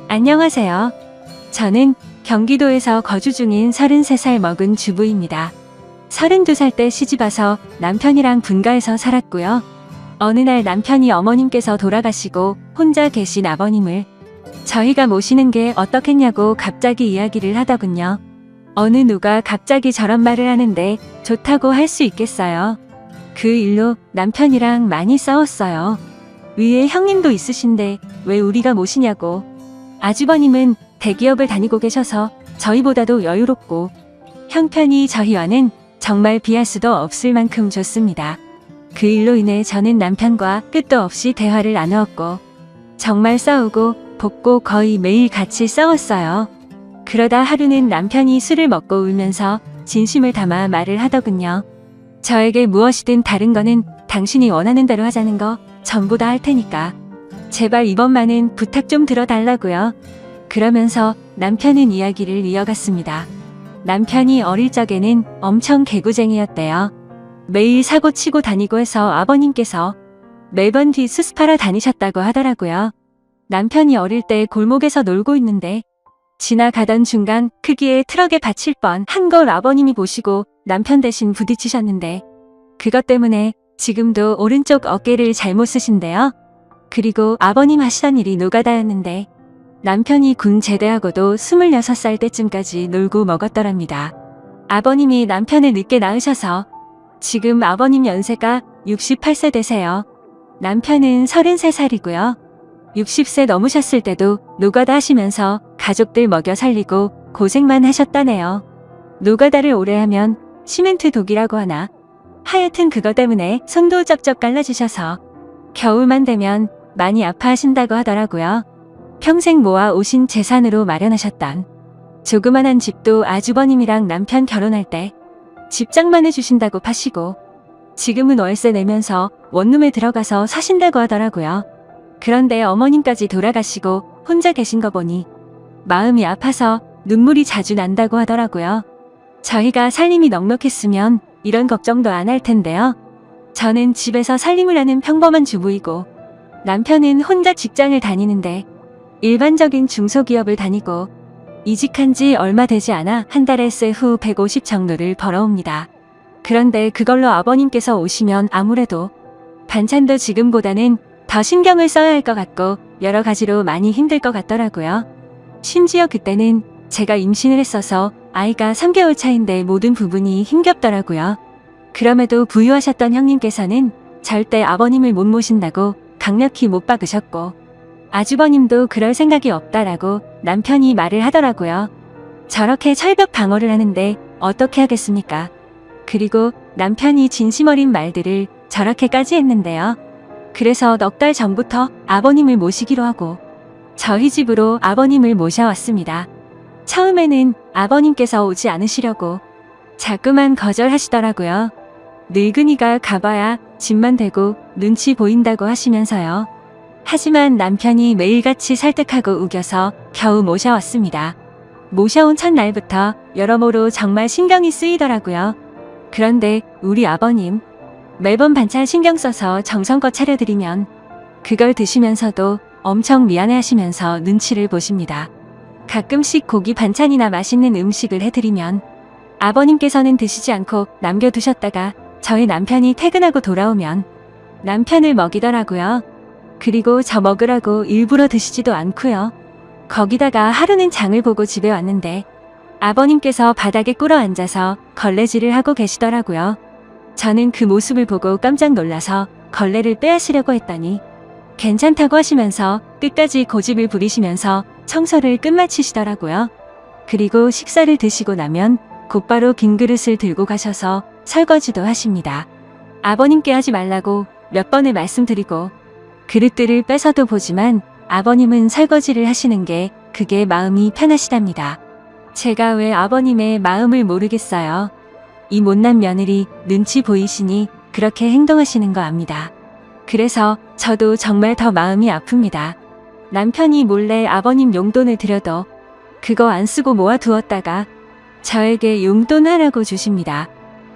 안녕하세요. 저는 경기도에서 거주 중인 33살 먹은 주부입니다. 32살 때 시집와서 남편이랑 분가해서 살았고요. 어느 날 남편이 어머님께서 돌아가시고 혼자 계신 아버님을 저희가 모시는 게 어떻겠냐고 갑자기 이야기를 하더군요. 어느 누가 갑자기 저런 말을 하는데 좋다고 할 수 있겠어요. 그 일로 남편이랑 많이 싸웠어요. 위에 형님도 있으신데 왜 우리가 모시냐고. 아주버님은 대기업을 다니고 계셔서 저희보다도 여유롭고 형편이 저희와는 정말 비할 수도 없을 만큼 좋습니다. 그 일로 인해 저는 남편과 끝도 없이 대화를 나누었고 정말 싸우고 볶고 거의 매일 같이 싸웠어요. 그러다 하루는 남편이 술을 먹고 울면서 진심을 담아 말을 하더군요. 저에게 무엇이든 다른 거는 당신이 원하는 대로 하자는 거 전부 다 할 테니까 제발 이번만은 부탁 좀 들어달라고요. 그러면서 남편은 이야기를 이어갔습니다. 남편이 어릴 적에는 엄청 개구쟁이였대요. 매일 사고 치고 다니고 해서 아버님께서 매번 뒤 수습하러 다니셨다고 하더라고요. 남편이 어릴 때 골목에서 놀고 있는데 지나가던 중간 크기의 트럭에 받칠 뻔 한 걸 아버님이 보시고 남편 대신 부딪히셨는데 그것 때문에 지금도 오른쪽 어깨를 잘못 쓰신대요. 그리고 아버님 하시던 일이 노가다였는데 남편이 군 제대하고도 26살 때쯤까지 놀고 먹었더랍니다. 아버님이 남편을 늦게 낳으셔서 지금 아버님 연세가 68세 되세요. 남편은 33살이고요. 60세 넘으셨을 때도 노가다 하시면서 가족들 먹여 살리고 고생만 하셨다네요. 노가다를 오래 하면 시멘트 독이라고 하나? 하여튼 그것 때문에 손도 쩍쩍 갈라지셔서 겨울만 되면 많이 아파하신다고 하더라고요. 평생 모아 오신 재산으로 마련하셨던 조그만한 집도 아주버님이랑 남편 결혼할 때 집장만 해주신다고 파시고 지금은 월세 내면서 원룸에 들어가서 사신다고 하더라고요. 그런데 어머님까지 돌아가시고 혼자 계신 거 보니 마음이 아파서 눈물이 자주 난다고 하더라고요. 저희가 살림이 넉넉했으면 이런 걱정도 안 할 텐데요. 저는 집에서 살림을 하는 평범한 주부이고 남편은 혼자 직장을 다니는데 일반적인 중소기업을 다니고 이직한 지 얼마 되지 않아 한 달에 세후 150 정도를 벌어옵니다. 그런데 그걸로 아버님께서 오시면 아무래도 반찬도 지금보다는 더 신경을 써야 할 것 같고 여러 가지로 많이 힘들 것 같더라고요. 심지어 그때는 제가 임신을 했어서 아이가 3개월 차인데 모든 부분이 힘겹더라고요. 그럼에도 부유하셨던 형님께서는 절대 아버님을 못 모신다고 강력히 못 박으셨고 아주버님도 그럴 생각이 없다라고 남편이 말을 하더라고요. 저렇게 철벽 방어를 하는데 어떻게 하겠습니까? 그리고 남편이 진심 어린 말들을 저렇게까지 했는데요. 그래서 넉 달 전부터 아버님을 모시기로 하고 저희 집으로 아버님을 모셔왔습니다. 처음에는 아버님께서 오지 않으시려고 자꾸만 거절하시더라고요. 늙은이가 가봐야 집만 되고 눈치 보인다고 하시면서요. 하지만 남편이 매일같이 설득하고 우겨서 겨우 모셔왔습니다. 모셔온 첫날부터 여러모로 정말 신경이 쓰이더라고요. 그런데 우리 아버님 매번 반찬 신경 써서 정성껏 차려드리면 그걸 드시면서도 엄청 미안해하시면서 눈치를 보십니다. 가끔씩 고기 반찬이나 맛있는 음식을 해드리면 아버님께서는 드시지 않고 남겨두셨다가 저희 남편이 퇴근하고 돌아오면 남편을 먹이더라고요. 그리고 저 먹으라고 일부러 드시지도 않고요. 거기다가 하루는 장을 보고 집에 왔는데 아버님께서 바닥에 꿇어 앉아서 걸레질을 하고 계시더라고요. 저는 그 모습을 보고 깜짝 놀라서 걸레를 빼앗으려고 했더니 괜찮다고 하시면서 끝까지 고집을 부리시면서 청소를 끝마치시더라고요. 그리고 식사를 드시고 나면 곧바로 빈 그릇을 들고 가셔서 설거지도 하십니다. 아버님께 하지 말라고 몇 번을 말씀드리고 그릇들을 뺏어도 보지만 아버님은 설거지를 하시는 게 그게 마음이 편하시답니다. 제가 왜 아버님의 마음을 모르겠어요. 이 못난 며느리 눈치 보이시니 그렇게 행동하시는 거 압니다. 그래서 저도 정말 더 마음이 아픕니다. 남편이 몰래 아버님 용돈을 드려도 그거 안 쓰고 모아두었다가 저에게 용돈 하라고 주십니다.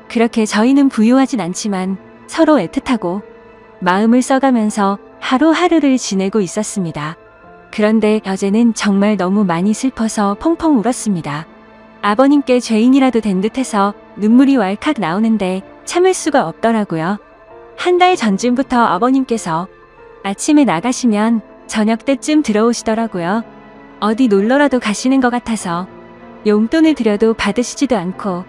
그렇게 저희는 부유하진 않지만 서로 애틋하고 마음을 써가면서 하루하루를 지내고 있었습니다. 그런데 어제는 정말 너무 많이 슬퍼서 펑펑 울었습니다. 아버님께 죄인이라도 된 듯해서 눈물이 왈칵 나오는데 참을 수가 없더라고요. 한 달 전쯤부터 아버님께서 아침에 나가시면 저녁 때쯤 들어오시더라고요. 어디 놀러라도 가시는 것 같아서 용돈을 드려도 받으시지도 않고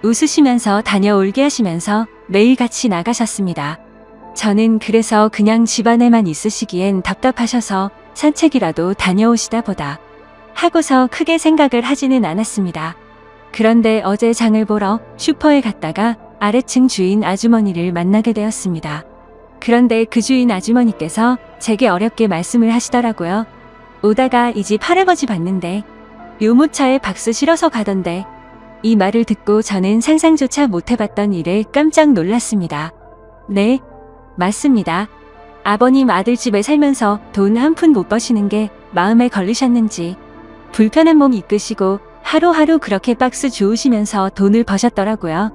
웃으시면서 다녀올게 하시면서 매일 같이 나가셨습니다. 저는 그래서 그냥 집안에만 있으시기엔 답답하셔서 산책이라도 다녀오시다 보다 하고서 크게 생각을 하지는 않았습니다. 그런데 어제 장을 보러 슈퍼에 갔다가 아래층 주인 아주머니를 만나게 되었습니다. 그런데 그 주인 아주머니께서 제게 어렵게 말씀을 하시더라고요. 오다가 이 집 할아버지 봤는데 유모차에 박스 실어서 가던데. 이 말을 듣고 저는 상상조차 못해봤던 일에 깜짝 놀랐습니다. 네, 맞습니다. 아버님 아들집에 살면서 돈 한 푼 못 버시는 게 마음에 걸리셨는지 불편한 몸 이끄시고 하루하루 그렇게 박스 주우시면서 돈을 버셨더라고요.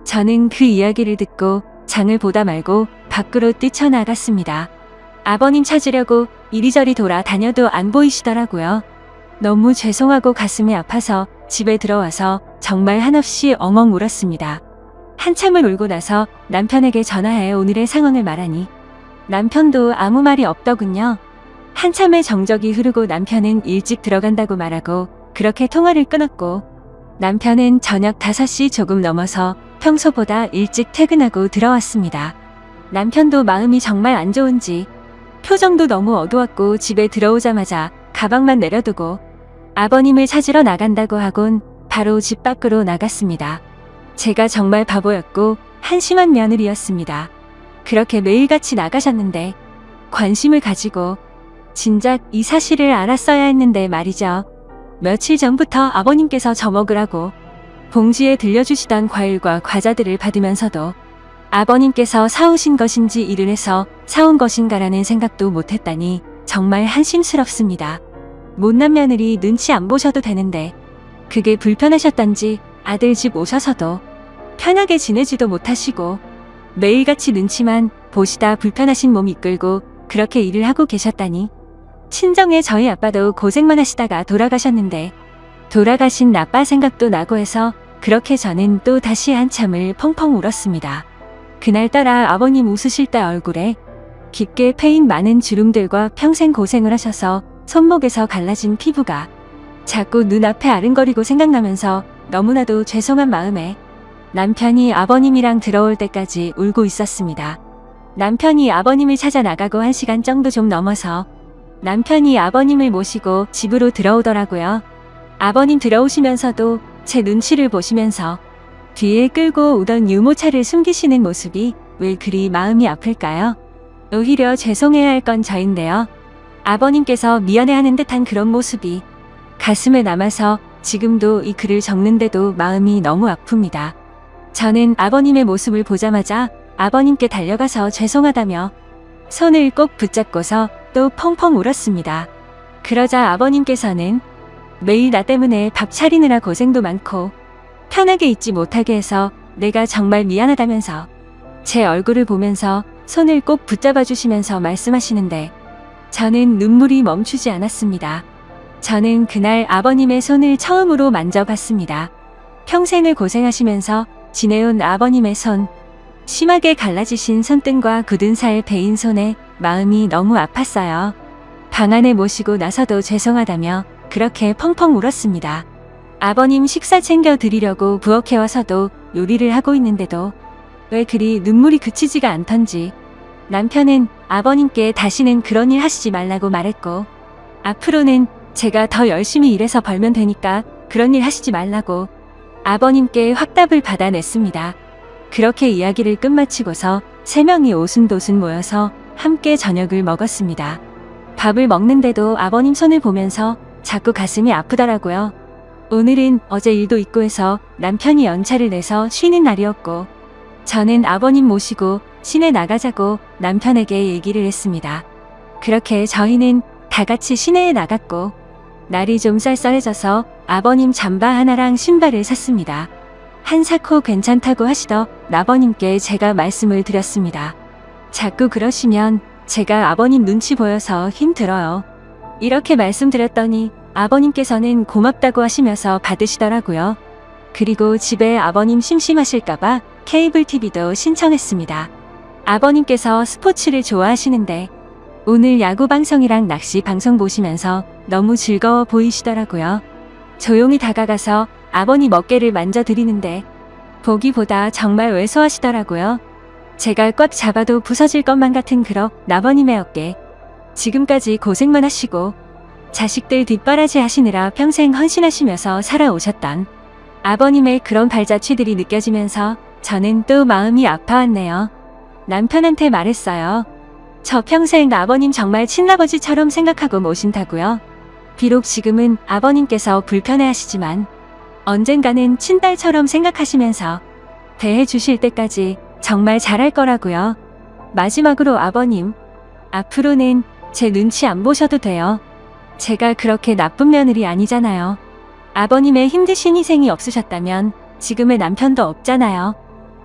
저는 그 이야기를 듣고 장을 보다 말고 밖으로 뛰쳐나갔습니다. 아버님 찾으려고 이리저리 돌아다녀도 안 보이시더라고요. 너무 죄송하고 가슴이 아파서 집에 들어와서 정말 한없이 엉엉 울었습니다. 한참을 울고 나서 남편에게 전화해 오늘의 상황을 말하니 남편도 아무 말이 없더군요. 한참의 정적이 흐르고 남편은 일찍 들어간다고 말하고 그렇게 통화를 끊었고 남편은 저녁 5시 조금 넘어서 평소보다 일찍 퇴근하고 들어왔습니다. 남편도 마음이 정말 안 좋은지 표정도 너무 어두웠고 집에 들어오자마자 가방만 내려두고 아버님을 찾으러 나간다고 하곤 바로 집 밖으로 나갔습니다. 제가 정말 바보였고 한심한 며느리였습니다. 그렇게 매일같이 나가셨는데 관심을 가지고 진작 이 사실을 알았어야 했는데 말이죠. 며칠 전부터 아버님께서 저 먹으라고 봉지에 들려주시던 과일과 과자들을 받으면서도 아버님께서 사오신 것인지 일을 해서 사온 것인가라는 생각도 못했다니 정말 한심스럽습니다. 못난 며느리 눈치 안 보셔도 되는데 그게 불편하셨던지 아들 집 오셔서도 편하게 지내지도 못하시고 매일같이 눈치만 보시다 불편하신 몸 이끌고 그렇게 일을 하고 계셨다니. 친정의 저희 아빠도 고생만 하시다가 돌아가셨는데 돌아가신 아빠 생각도 나고 해서 그렇게 저는 또 다시 한참을 펑펑 울었습니다. 그날따라 아버님 웃으실 때 얼굴에 깊게 패인 많은 주름들과 평생 고생을 하셔서 손목에서 갈라진 피부가 자꾸 눈앞에 아른거리고 생각나면서 너무나도 죄송한 마음에 남편이 아버님이랑 들어올 때까지 울고 있었습니다. 남편이 아버님을 찾아 나가고 1시간 정도 좀 넘어서 남편이 아버님을 모시고 집으로 들어오더라고요. 아버님 들어오시면서도 제 눈치를 보시면서 뒤에 끌고 오던 유모차를 숨기시는 모습이 왜 그리 마음이 아플까요? 오히려 죄송해야 할 건 저인데요. 아버님께서 미안해하는 듯한 그런 모습이 가슴에 남아서 지금도 이 글을 적는데도 마음이 너무 아픕니다. 저는 아버님의 모습을 보자마자 아버님께 달려가서 죄송하다며 손을 꼭 붙잡고서 또 펑펑 울었습니다. 그러자 아버님께서는 매일 나 때문에 밥 차리느라 고생도 많고 편하게 있지 못하게 해서 내가 정말 미안하다면서 제 얼굴을 보면서 손을 꼭 붙잡아 주시면서 말씀하시는데 저는 눈물이 멈추지 않았습니다. 저는 그날 아버님의 손을 처음으로 만져봤습니다. 평생을 고생하시면서 지내온 아버님의 손, 심하게 갈라지신 손등과 굳은 살 베인 손에 마음이 너무 아팠어요. 방 안에 모시고 나서도 죄송하다며 그렇게 펑펑 울었습니다. 아버님 식사 챙겨 드리려고 부엌에 와서도 요리를 하고 있는데도 왜 그리 눈물이 그치지가 않던지 남편은 아버님께 다시는 그런 일 하시지 말라고 말했고 앞으로는 제가 더 열심히 일해서 벌면 되니까 그런 일 하시지 말라고 아버님께 확답을 받아냈습니다. 그렇게 이야기를 끝마치고서 3명이 오순도순 모여서 함께 저녁을 먹었습니다. 밥을 먹는데도 아버님 손을 보면서 자꾸 가슴이 아프더라고요. 오늘은 어제 일도 있고 해서 남편이 연차를 내서 쉬는 날이었고 저는 아버님 모시고 시내 나가자고 남편에게 얘기를 했습니다. 그렇게 저희는 다 같이 시내에 나갔고 날이 좀 쌀쌀해져서 아버님 잠바 하나랑 신발을 샀습니다. 한사코 괜찮다고 하시더 아버님께 제가 말씀을 드렸습니다. 자꾸 그러시면 제가 아버님 눈치 보여서 힘들어요. 이렇게 말씀드렸더니 아버님께서는 고맙다고 하시면서 받으시더라고요. 그리고 집에 아버님 심심하실까봐 케이블 TV도 신청했습니다. 아버님께서 스포츠를 좋아하시는데 오늘 야구 방송이랑 낚시 방송 보시면서 너무 즐거워 보이시더라고요. 조용히 다가가서 아버님 어깨를 만져드리는데 보기보다 정말 왜소하시더라고요. 제가 꽉 잡아도 부서질 것만 같은 그런 아버님의 어깨. 지금까지 고생만 하시고 자식들 뒷바라지 하시느라 평생 헌신하시면서 살아오셨던 아버님의 그런 발자취들이 느껴지면서 저는 또 마음이 아파왔네요. 남편한테 말했어요. 저 평생 아버님 정말 친아버지처럼 생각하고 모신다고요. 비록 지금은 아버님께서 불편해하시지만 언젠가는 친딸처럼 생각하시면서 대해주실 때까지 정말 잘할 거라고요. 마지막으로 아버님, 앞으로는 제 눈치 안 보셔도 돼요. 제가 그렇게 나쁜 며느리 아니잖아요. 아버님의 힘드신 희생이 없으셨다면 지금의 남편도 없잖아요.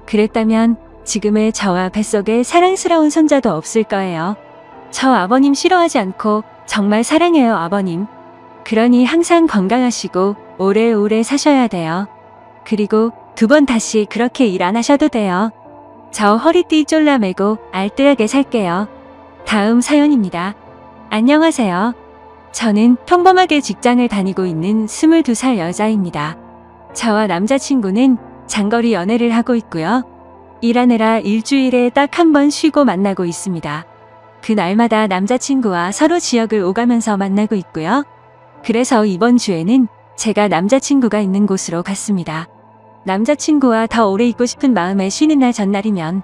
그랬다면 지금의 저와 뱃속에 사랑스러운 손자도 없을 거예요. 저 아버님 싫어하지 않고 정말 사랑해요, 아버님. 그러니 항상 건강하시고 오래오래 사셔야 돼요. 그리고 2번 다시 그렇게 일 안 하셔도 돼요. 저 허리띠 쫄라매고 알뜰하게 살게요. 다음 사연입니다. 안녕하세요. 저는 평범하게 직장을 다니고 있는 22살 여자입니다. 저와 남자친구는 장거리 연애를 하고 있고요. 일하느라 일주일에 딱 1번 쉬고 만나고 있습니다. 그날마다 남자친구와 서로 지역을 오가면서 만나고 있고요. 그래서 이번 주에는 제가 남자친구가 있는 곳으로 갔습니다. 남자친구와 더 오래 있고 싶은 마음에 쉬는 날 전날이면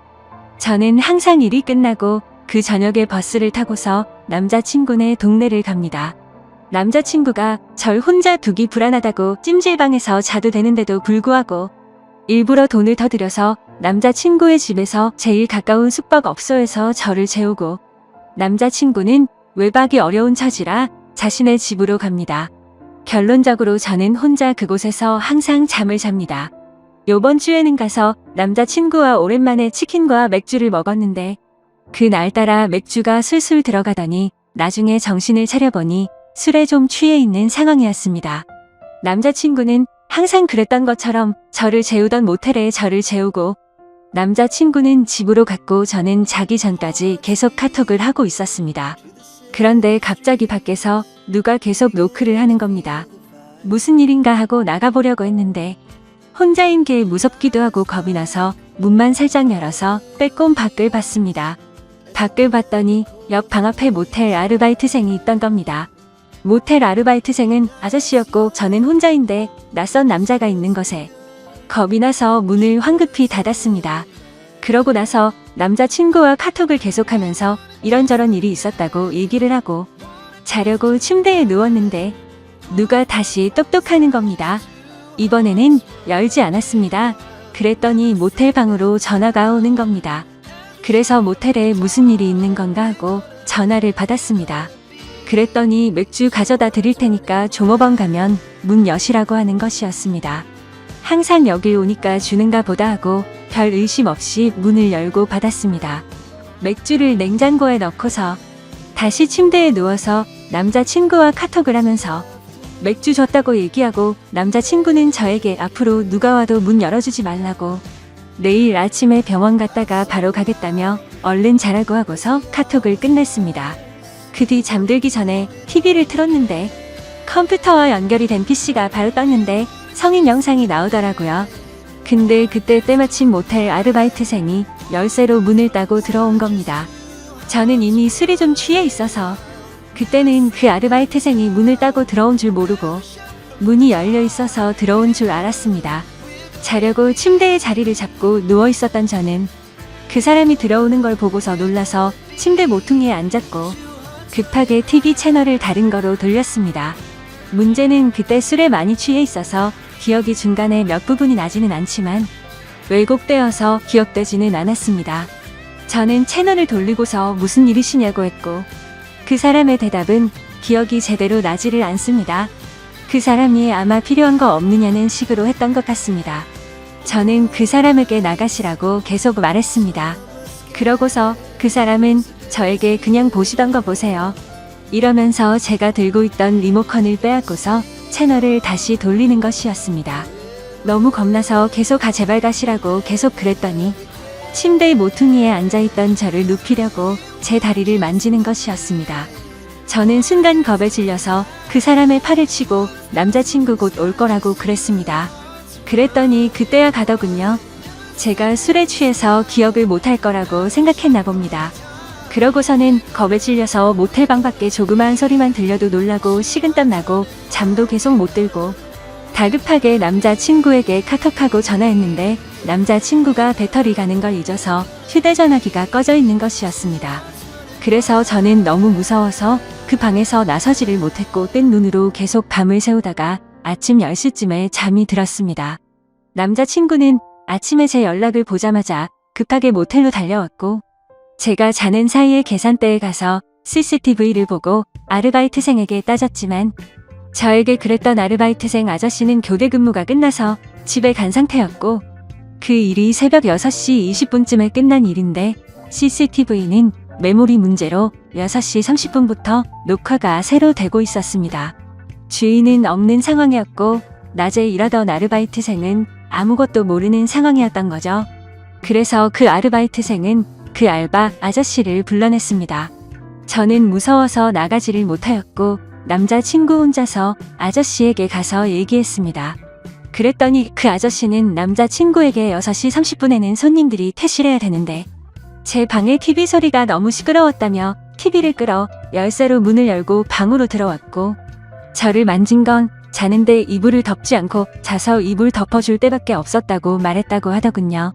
저는 항상 일이 끝나고 그 저녁에 버스를 타고서 남자친구네 동네를 갑니다. 남자친구가 절 혼자 두기 불안하다고 찜질방에서 자도 되는데도 불구하고 일부러 돈을 더 들여서 남자친구의 집에서 제일 가까운 숙박업소에서 저를 재우고 남자친구는 외박이 어려운 처지라 자신의 집으로 갑니다. 결론적으로 저는 혼자 그곳에서 항상 잠을 잡니다. 요번 주에는 가서 남자친구와 오랜만에 치킨과 맥주를 먹었는데 그날따라 맥주가 술술 들어가더니 나중에 정신을 차려보니 술에 좀 취해 있는 상황이었습니다. 남자친구는 항상 그랬던 것처럼 저를 재우던 모텔에 저를 재우고 남자친구는 집으로 갔고 저는 자기 전까지 계속 카톡을 하고 있었습니다. 그런데 갑자기 밖에서 누가 계속 노크를 하는 겁니다. 무슨 일인가 하고 나가보려고 했는데 혼자인 게 무섭기도 하고 겁이 나서 문만 살짝 열어서 빼꼼 밖을 봤습니다. 밖을 봤더니 옆 방 앞에 모텔 아르바이트생이 있던 겁니다. 모텔 아르바이트생은 아저씨였고 저는 혼자인데 낯선 남자가 있는 것에 겁이 나서 문을 황급히 닫았습니다. 그러고 나서 남자친구와 카톡을 계속하면서 이런저런 일이 있었다고 얘기를 하고 자려고 침대에 누웠는데 누가 다시 똑똑하는 겁니다. 이번에는 열지 않았습니다. 그랬더니 모텔 방으로 전화가 오는 겁니다. 그래서 모텔에 무슨 일이 있는 건가 하고 전화를 받았습니다. 그랬더니 맥주 가져다 드릴 테니까 종업원 가면 문 여시라고 하는 것이었습니다. 항상 여기 오니까 주는가 보다 하고 별 의심 없이 문을 열고 받았습니다. 맥주를 냉장고에 넣고서 다시 침대에 누워서 남자친구와 카톡을 하면서 맥주 줬다고 얘기하고 남자친구는 저에게 앞으로 누가 와도 문 열어주지 말라고 내일 아침에 병원 갔다가 바로 가겠다며 얼른 자라고 하고서 카톡을 끝냈습니다. 그 뒤 잠들기 전에 TV를 틀었는데 컴퓨터와 연결이 된 PC가 바로 떴는데 성인 영상이 나오더라고요. 근데 그때 때마침 모텔 아르바이트생이 열쇠로 문을 따고 들어온 겁니다. 저는 이미 술이 좀 취해 있어서 그때는 그 아르바이트생이 문을 따고 들어온 줄 모르고 문이 열려 있어서 들어온 줄 알았습니다. 자려고 침대에 자리를 잡고 누워 있었던 저는 그 사람이 들어오는 걸 보고서 놀라서 침대 모퉁이에 앉았고 급하게 TV 채널을 다른 거로 돌렸습니다. 문제는 그때 술에 많이 취해 있어서 기억이 중간에 몇 부분이 나지는 않지만 왜곡되어서 기억되지는 않았습니다. 저는 채널을 돌리고서 무슨 일이시냐고 했고 그 사람의 대답은 기억이 제대로 나지를 않습니다. 그 사람이 아마 필요한 거 없느냐는 식으로 했던 것 같습니다. 저는 그 사람에게 나가시라고 계속 말했습니다. 그러고서 그 사람은 저에게 그냥 보시던 거 보세요. 이러면서 제가 들고 있던 리모컨을 빼앗고서 채널을 다시 돌리는 것이었습니다. 너무 겁나서 계속 제발 가시라고 계속 그랬더니 침대 모퉁이에 앉아있던 저를 눕히려고 제 다리를 만지는 것이었습니다. 저는 순간 겁에 질려서 그 사람의 팔을 치고 남자친구 곧 올 거라고 그랬습니다. 그랬더니 그때야 가더군요. 제가 술에 취해서 기억을 못할 거라고 생각했나 봅니다. 그러고서는 겁에 질려서 모텔 방 밖에 조그마한 소리만 들려도 놀라고 식은땀 나고 잠도 계속 못 들고 다급하게 남자친구에게 카톡하고 전화했는데 남자친구가 배터리 가는 걸 잊어서 휴대전화기가 꺼져 있는 것이었습니다. 그래서 저는 너무 무서워서 그 방에서 나서지를 못했고 뜬 눈으로 계속 밤을 새우다가 아침 10시쯤에 잠이 들었습니다. 남자친구는 아침에 제 연락을 보자마자 급하게 모텔로 달려왔고 제가 자는 사이에 계산대에 가서 CCTV를 보고 아르바이트생에게 따졌지만 저에게 그랬던 아르바이트생 아저씨는 교대 근무가 끝나서 집에 간 상태였고 그 일이 새벽 6시 20분쯤에 끝난 일인데 CCTV는 메모리 문제로 6시 30분부터 녹화가 새로 되고 있었습니다. 주인은 없는 상황이었고 낮에 일하던 아르바이트생은 아무것도 모르는 상황이었던 거죠. 그래서 그 아르바이트생은 그 알바 아저씨를 불러냈습니다. 저는 무서워서 나가지를 못하였고 남자친구 혼자서 아저씨에게 가서 얘기했습니다. 그랬더니 그 아저씨는 남자친구에게 6시 30분에는 손님들이 퇴실해야 되는데 제 방의 TV 소리가 너무 시끄러웠다며 TV를 끌어 열쇠로 문을 열고 방으로 들어왔고 저를 만진 건 자는데 이불을 덮지 않고 자서 이불 덮어줄 때밖에 없었다고 말했다고 하더군요.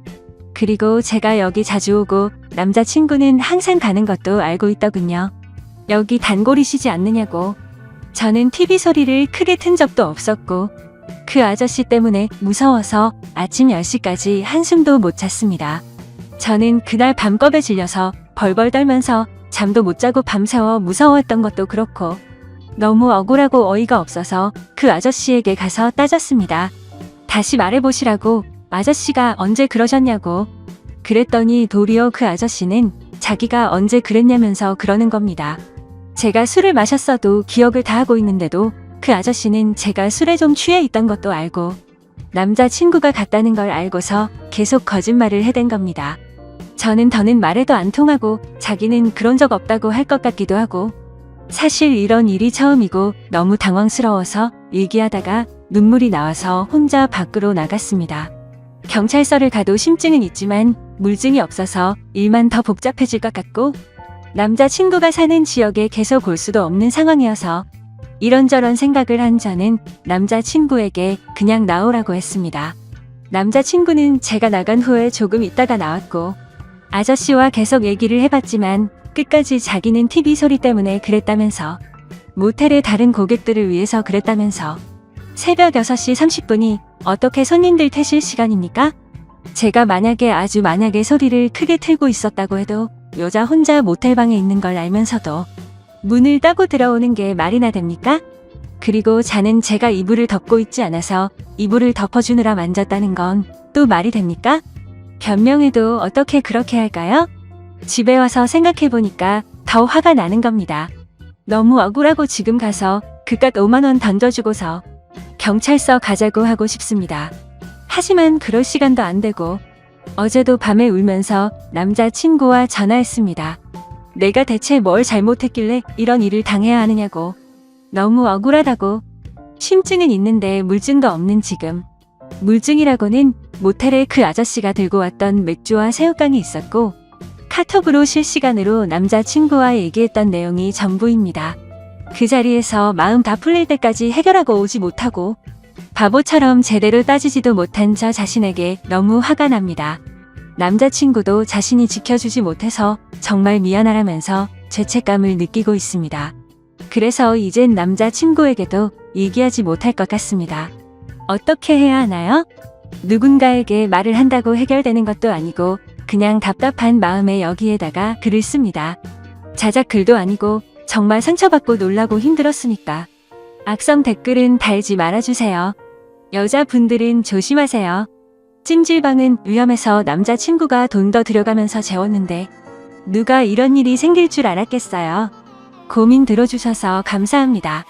그리고 제가 여기 자주 오고 남자친구는 항상 가는 것도 알고 있더군요. 여기 단골이시지 않느냐고. 저는 TV 소리를 크게 튼 적도 없었고 그 아저씨 때문에 무서워서 아침 10시까지 한숨도 못 잤습니다. 저는 그날 밤겁에 질려서 벌벌 떨면서 잠도 못 자고 밤새워 무서워했던 것도 그렇고 너무 억울하고 어이가 없어서 그 아저씨에게 가서 따졌습니다. 다시 말해보시라고. 아저씨가 언제 그러셨냐고. 그랬더니 도리어 그 아저씨는 자기가 언제 그랬냐면서 그러는 겁니다. 제가 술을 마셨어도 기억을 다 하고 있는데도 그 아저씨는 제가 술에 좀 취해 있던 것도 알고 남자친구가 갔다는 걸 알고서 계속 거짓말을 해댄 겁니다. 저는 더는 말해도 안 통하고 자기는 그런 적 없다고 할 것 같기도 하고 사실 이런 일이 처음이고 너무 당황스러워서 얘기하다가 눈물이 나와서 혼자 밖으로 나갔습니다. 경찰서를 가도 심증은 있지만 물증이 없어서 일만 더 복잡해질 것 같고 남자친구가 사는 지역에 계속 올 수도 없는 상황이어서 이런저런 생각을 한 저는 남자친구에게 그냥 나오라고 했습니다. 남자친구는 제가 나간 후에 조금 있다가 나왔고 아저씨와 계속 얘기를 해봤지만 끝까지 자기는 TV 소리 때문에 그랬다면서 모텔의 다른 고객들을 위해서 그랬다면서 새벽 6시 30분이 어떻게 손님들 퇴실 시간입니까? 제가 만약에 소리를 크게 틀고 있었다고 해도 여자 혼자 모텔방에 있는 걸 알면서도 문을 따고 들어오는 게 말이나 됩니까? 그리고 자는 제가 이불을 덮고 있지 않아서 이불을 덮어주느라 만졌다는 건 또 말이 됩니까? 변명해도 어떻게 그렇게 할까요? 집에 와서 생각해보니까 더 화가 나는 겁니다. 너무 억울하고 지금 가서 그깟 5만 원 던져주고서 경찰서 가자고 하고 싶습니다. 하지만 그럴 시간도 안 되고 어제도 밤에 울면서 남자친구와 전화했습니다. 내가 대체 뭘 잘못했길래 이런 일을 당해야 하느냐고. 너무 억울하다고. 심증은 있는데 물증도 없는 지금. 물증이라고는 모텔에 그 아저씨가 들고 왔던 맥주와 새우깡이 있었고 카톡으로 실시간으로 남자친구와 얘기했던 내용이 전부입니다. 그 자리에서 마음 다 풀릴 때까지 해결하고 오지 못하고 바보처럼 제대로 따지지도 못한 저 자신에게 너무 화가 납니다. 남자친구도 자신이 지켜주지 못해서 정말 미안하라면서 죄책감을 느끼고 있습니다. 그래서 이젠 남자친구에게도 얘기하지 못할 것 같습니다. 어떻게 해야 하나요? 누군가에게 말을 한다고 해결되는 것도 아니고 그냥 답답한 마음에 여기에다가 글을 씁니다. 자작 글도 아니고 정말 상처받고 놀라고 힘들었으니까. 악성 댓글은 달지 말아주세요. 여자분들은 조심하세요. 찜질방은 위험해서 남자친구가 돈 더 들여가면서 재웠는데 누가 이런 일이 생길 줄 알았겠어요. 고민 들어주셔서 감사합니다.